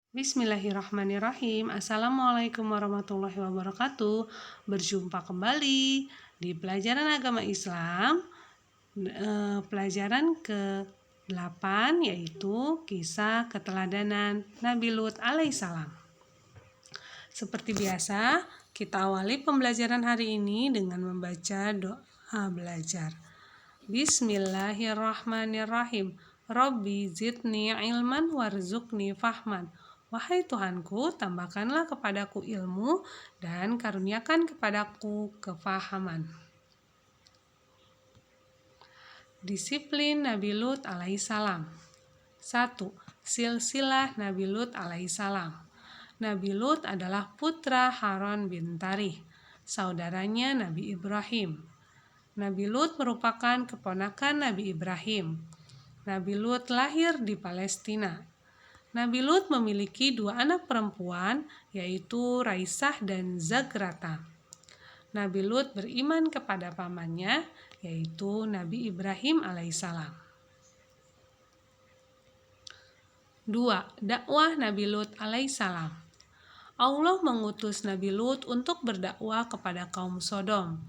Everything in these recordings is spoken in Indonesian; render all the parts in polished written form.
Bismillahirrahmanirrahim. Assalamualaikum warahmatullahi wabarakatuh. Berjumpa kembali di pelajaran agama Islam, pelajaran ke-8, yaitu kisah keteladanan Nabi Lut alaihissalam. Seperti biasa, kita awali pembelajaran hari ini dengan membaca doa belajar. Bismillahirrahmanirrahim. Robbi zidni ilman warzuqni fahman. Wahai Tuhanku, tambahkanlah kepadaku ilmu dan karuniakan kepadaku kefahaman. Disiplin Nabi Lut alaihissalam. 1. Silsilah Nabi Lut alaihissalam. Nabi Lut adalah putra Harun bin Tarih, saudaranya Nabi Ibrahim. Nabi Lut merupakan keponakan Nabi Ibrahim. Nabi Lut lahir di Palestina. Nabi Lut memiliki 2 anak perempuan, yaitu Raisah dan Zagrata. Nabi Lut beriman kepada pamannya, yaitu Nabi Ibrahim alaihissalam. 2. Dakwah Nabi Lut alaihissalam. Allah mengutus Nabi Lut untuk berdakwah kepada kaum Sodom.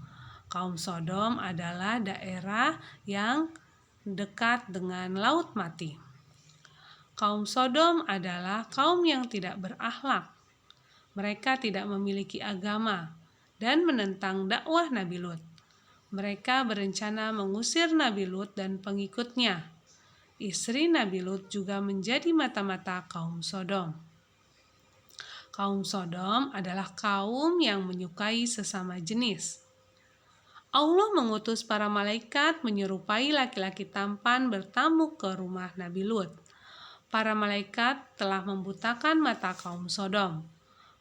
Kaum Sodom adalah daerah yang dekat dengan Laut Mati. Kaum Sodom adalah kaum yang tidak berakhlak. Mereka tidak memiliki agama dan menentang dakwah Nabi Lut. Mereka berencana mengusir Nabi Lut dan pengikutnya. Istri Nabi Lut juga menjadi mata-mata kaum Sodom. Kaum Sodom adalah kaum yang menyukai sesama jenis. Allah mengutus para malaikat menyerupai laki-laki tampan bertamu ke rumah Nabi Lut. Para malaikat telah membutakan mata kaum Sodom.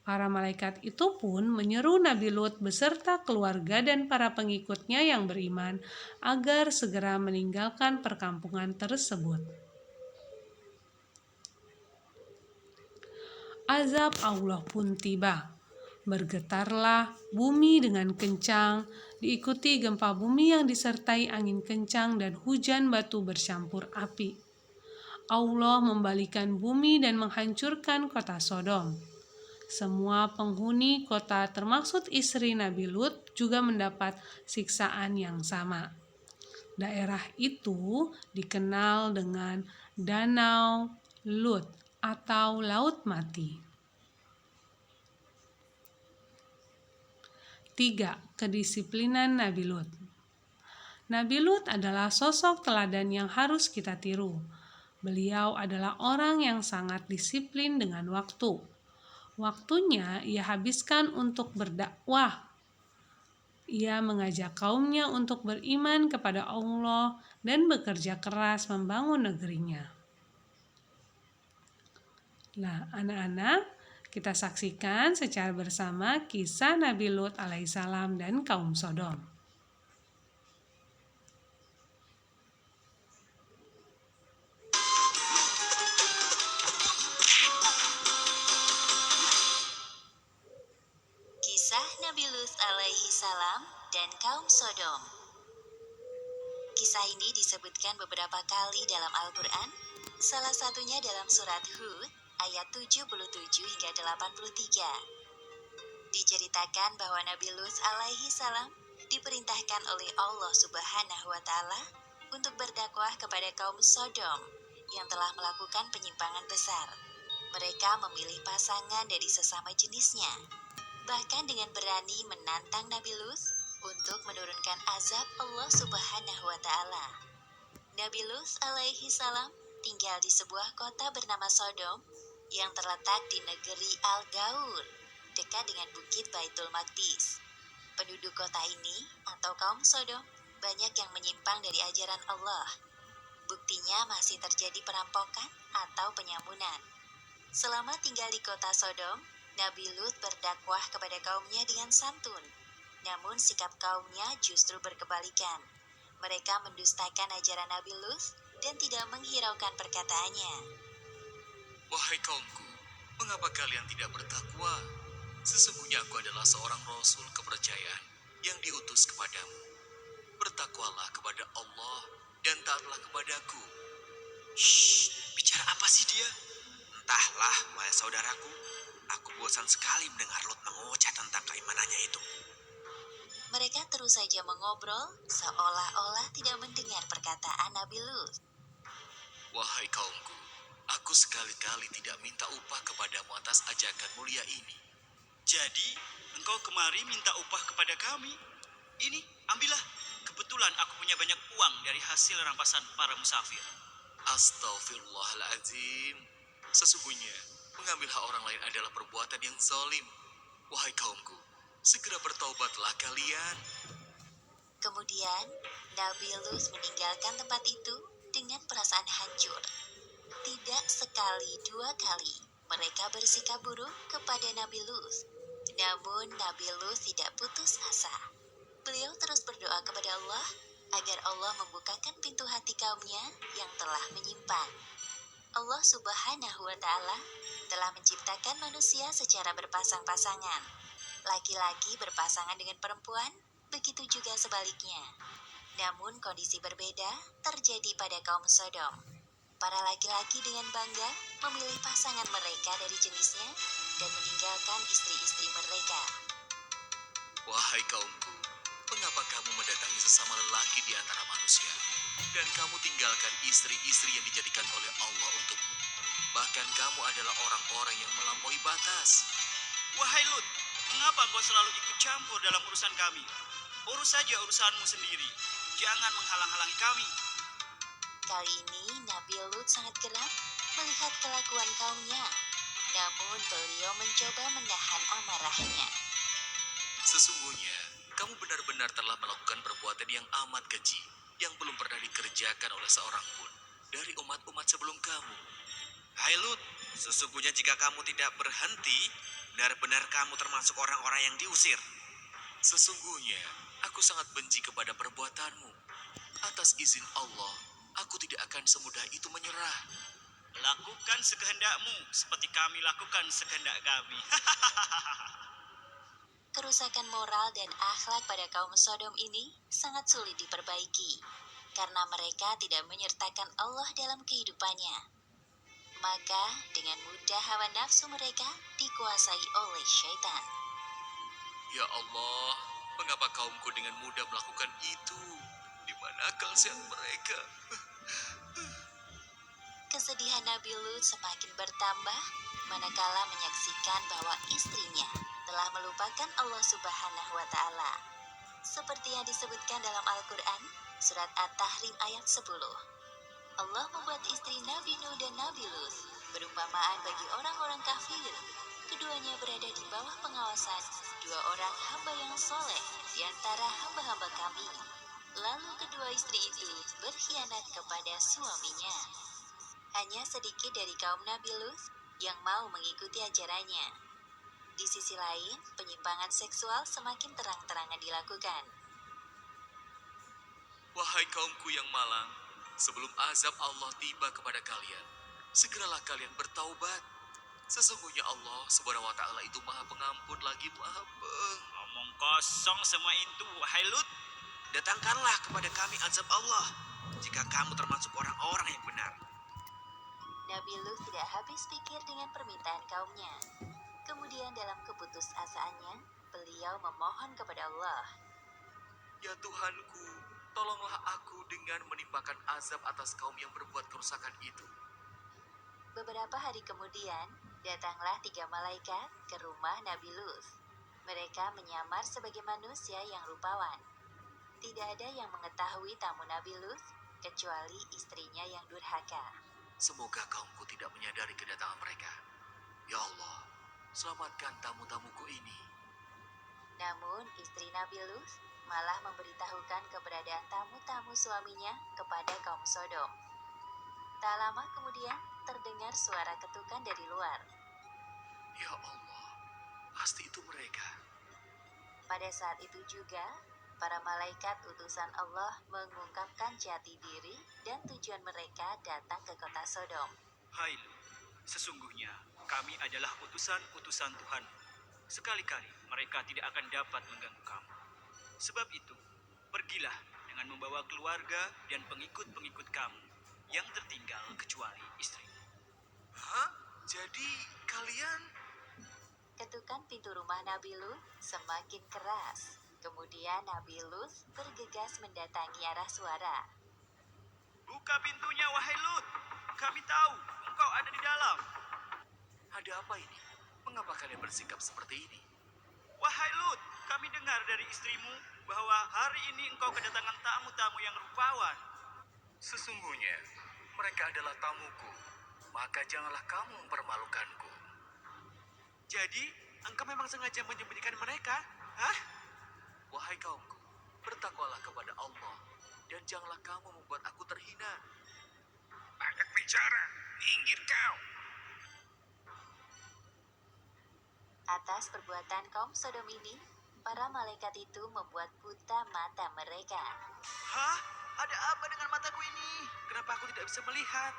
Para malaikat itu pun menyeru Nabi Lut beserta keluarga dan para pengikutnya yang beriman agar segera meninggalkan perkampungan tersebut. Azab Allah pun tiba. Bergetarlah bumi dengan kencang, diikuti gempa bumi yang disertai angin kencang dan hujan batu bercampur api. Allah membalikan bumi dan menghancurkan kota Sodom. Semua penghuni kota termaksud istri Nabi Lut juga mendapat siksaan yang sama. Daerah itu dikenal dengan Danau Lut atau Laut Mati. 3. Kedisiplinan Nabi Lut. Nabi Lut adalah sosok teladan yang harus kita tiru. Beliau adalah orang yang sangat disiplin dengan waktu. Waktunya ia habiskan untuk berdakwah. Ia mengajak kaumnya untuk beriman kepada Allah dan bekerja keras membangun negerinya. Nah, anak-anak, kita saksikan secara bersama kisah Nabi Lut alaihissalam dan kaum Sodom. Kisah Nabi Lut alaihi salam dan kaum Sodom. Kisah ini disebutkan beberapa kali dalam Al-Quran, salah satunya dalam surat Hud ayat 77 hingga 83. Diceritakan bahwa Nabi Lut alaihi salam diperintahkan oleh Allah Subhanahu wa Ta'ala untuk berdakwah kepada kaum Sodom yang telah melakukan penyimpangan besar. Mereka memilih pasangan dari sesama jenisnya, bahkan dengan berani menantang Nabi Lut untuk menurunkan azab Allah Subhanahu wa Ta'ala. Nabi Lut alaihi salam tinggal di sebuah kota bernama Sodom yang terletak di negeri Al-Gaur, dekat dengan bukit Baitul Maqdis. Penduduk kota ini atau kaum Sodom banyak yang menyimpang dari ajaran Allah. Buktinya masih terjadi perampokan atau penyamunan. Selama tinggal di kota Sodom, Nabi Lut berdakwah kepada kaumnya dengan santun. Namun sikap kaumnya justru berkebalikan. Mereka mendustakan ajaran Nabi Lut dan tidak menghiraukan perkataannya. Wahai kaumku, mengapa kalian tidak bertakwa? Sesungguhnya aku adalah seorang rasul kepercayaan yang diutus kepadamu. Bertakwalah kepada Allah dan taatlah kepadaku. Shh, bicara apa sih dia? Entahlah, wahai saudaraku, aku bosan sekali mendengar Lut mengoceh tentang keimanannya itu. Mereka terus saja mengobrol seolah-olah tidak mendengar perkataan Nabi Lut. Wahai kaumku, aku sekali-kali tidak minta upah kepadamu atas ajakan mulia ini. Jadi, engkau kemari minta upah kepada kami. Ini, ambillah. Kebetulan aku punya banyak uang dari hasil rampasan para musafir. Astaghfirullahaladzim. Sesungguhnya, mengambil hak orang lain adalah perbuatan yang zalim. Wahai kaumku, segera bertaubatlah kalian. Kemudian, Nabi Lut meninggalkan tempat itu dengan perasaan hancur. Tidak sekali dua kali mereka bersikap buruk kepada Nabi Lut. Namun Nabi Lut tidak putus asa. Beliau terus berdoa kepada Allah agar Allah membukakan pintu hati kaumnya yang telah menyimpan. Allah Subhanahu wa Ta'ala telah menciptakan manusia secara berpasang-pasangan. Laki-laki berpasangan dengan perempuan, begitu juga sebaliknya. Namun kondisi berbeda terjadi pada kaum Sodom. Para laki-laki dengan bangga memilih pasangan mereka dari jenisnya dan meninggalkan istri-istri mereka. Wahai kaumku, mengapa kamu mendatangi sesama lelaki di antara manusia, dan kamu tinggalkan istri-istri yang dijadikan oleh Allah untukmu? Bahkan kamu adalah orang-orang yang melampaui batas. Wahai Lut, mengapa engkau selalu ikut campur dalam urusan kami? Urus saja urusanmu sendiri. Jangan menghalang-halangi kami. Kali ini Nabi Lut sangat geram melihat kelakuan kaumnya. Namun beliau mencoba menahan amarahnya. Sesungguhnya, kamu benar-benar telah melakukan perbuatan yang amat keji, yang belum pernah dikerjakan oleh seorang pun dari umat-umat sebelum kamu. Hai Lut, sesungguhnya jika kamu tidak berhenti, benar-benar kamu termasuk orang-orang yang diusir. Sesungguhnya, aku sangat benci kepada perbuatanmu. Atas izin Allah, aku tidak akan semudah itu menyerah. Lakukan sekehendakmu seperti kami lakukan sekehendak kami. Kerusakan moral dan akhlak pada kaum Sodom ini sangat sulit diperbaiki karena mereka tidak menyertakan Allah dalam kehidupannya. Maka dengan mudah hawa nafsu mereka dikuasai oleh syaitan. Ya Allah, mengapa kaumku dengan mudah melakukan itu? Di mana akal sehat mereka? Kesedihan Nabi Lut semakin bertambah manakala menyaksikan bahwa istrinya telah melupakan Allah Subhanahu wa Ta'ala. Seperti yang disebutkan dalam Al-Quran, surat At-Tahrim ayat 10. Allah membuat istri Nabi Nuh dan Nabi Lut berumpamaan bagi orang-orang kafir. Keduanya berada di bawah pengawasan dua orang hamba yang soleh di antara hamba-hamba kami. Lalu kedua istri itu berkhianat kepada suaminya. Hanya sedikit dari kaum Nabi Lut yang mau mengikuti ajarannya. Di sisi lain, penyimpangan seksual semakin terang-terangan dilakukan. Wahai kaumku yang malang, sebelum azab Allah tiba kepada kalian, segeralah kalian bertaubat. Sesungguhnya Allah Subhanahu wa Ta'ala itu Maha Pengampun lagi Maha Ngomong kosong semua itu, wahai Lut. Datangkanlah kepada kami azab Allah, jika kamu termasuk orang-orang yang benar. Nabi Lut tidak habis pikir dengan permintaan kaumnya. Kemudian dalam keputusasaannya, beliau memohon kepada Allah. Ya Tuhanku, tolonglah aku dengan menimpakan azab atas kaum yang berbuat kerusakan itu. Beberapa hari kemudian, datanglah 3 malaikat ke rumah Nabi Lut. Mereka menyamar sebagai manusia yang rupawan. Tidak ada yang mengetahui tamu Nabi Lut kecuali istrinya yang durhaka. Semoga kaumku tidak menyadari kedatangan mereka. Ya Allah, selamatkan tamu-tamuku ini. Namun istri Nabi Lut malah memberitahukan keberadaan tamu-tamu suaminya kepada kaum Sodom. Tak lama kemudian terdengar suara ketukan dari luar. Ya Allah, pasti itu mereka. Pada saat itu juga, para malaikat utusan Allah mengungkapkan jati diri dan tujuan mereka datang ke kota Sodom. Hai Lut, sesungguhnya kami adalah utusan-utusan Tuhan. Sekali-kali mereka tidak akan dapat mengganggu kamu. Sebab itu, pergilah dengan membawa keluarga dan pengikut-pengikut kamu yang tertinggal kecuali istrimu. Hah? Jadi kalian... Ketukan pintu rumah Nabi Lut semakin keras. Kemudian Nabi Lut bergegas mendatangi arah suara. Buka pintunya, wahai Lut. Kami tahu engkau ada di dalam. Ada apa ini? Mengapa kalian bersikap seperti ini? Wahai Lut, kami dengar dari istrimu bahwa hari ini engkau kedatangan tamu-tamu yang rupawan. Sesungguhnya, mereka adalah tamuku. Maka janganlah kamu mempermalukanku. Jadi, engkau memang sengaja menyembunyikan mereka? Hah? Wahai kaumku, bertakwalah kepada Allah. Dan janganlah kamu membuat aku terhina. Banyak bicara, minggir kau. Atas perbuatan kaum Sodom ini, para malaikat itu membuat buta mata mereka. Hah? Ada apa dengan mataku ini? Kenapa aku tidak bisa melihat?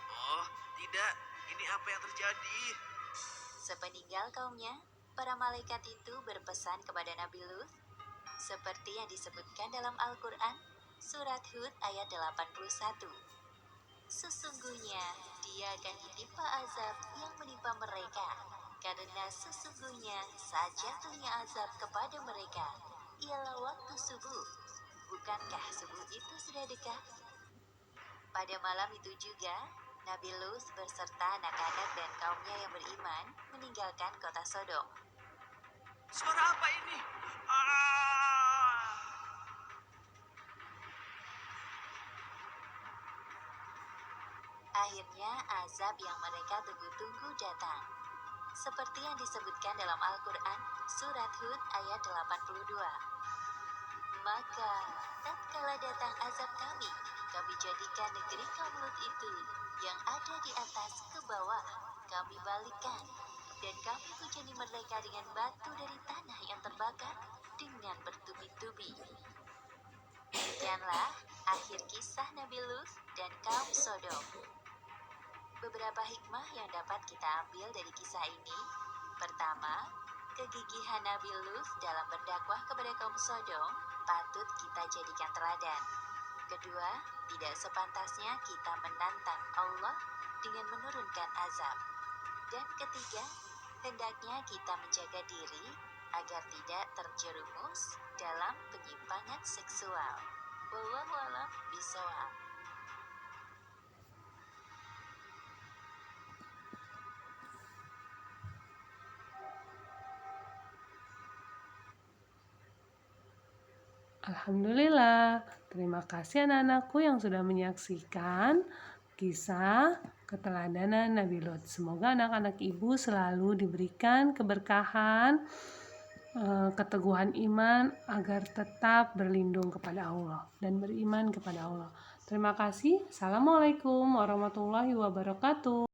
Oh, tidak. Ini apa yang terjadi? Sepeninggal kaumnya, para malaikat itu berpesan kepada Nabi Lut, seperti yang disebutkan dalam Al-Quran, surat Hud ayat 81. Sesungguhnya dia akan ditimpa azab yang menimpa mereka, karena sesungguhnya saat jatuhnya azab kepada mereka ialah waktu subuh. Bukankah subuh itu sudah dekat? Pada malam itu juga, Nabi Lut beserta anak-anak dan kaumnya yang beriman meninggalkan kota Sodom. Suara apa ini? Ah! Akhirnya azab yang mereka tunggu-tunggu datang. Seperti yang disebutkan dalam Al-Quran, surat Hud ayat 82. Maka, tatkala datang azab kami jadikan negeri kaum Lut itu yang ada di atas ke bawah, kami balikan. Dan kami hujani mereka dengan batu dari tanah yang terbakar dengan bertubi-tubi. Demikianlah akhir kisah Nabi Lut dan kaum Sodom. Beberapa hikmah yang dapat kita ambil dari kisah ini. Pertama, kegigihan Nabi Lut dalam berdakwah kepada kaum Sodom patut kita jadikan teladan. Kedua, tidak sepantasnya kita menantang Allah dengan menurunkan azab. Dan ketiga, hendaknya kita menjaga diri agar tidak terjerumus dalam penyimpangan seksual. Wallahu a'lam bishawab. Alhamdulillah, terima kasih anak-anakku yang sudah menyaksikan kisah keteladanan Nabi Lut. Semoga anak-anak ibu selalu diberikan keberkahan, keteguhan iman agar tetap berlindung kepada Allah dan beriman kepada Allah. Terima kasih. Assalamualaikum warahmatullahi wabarakatuh.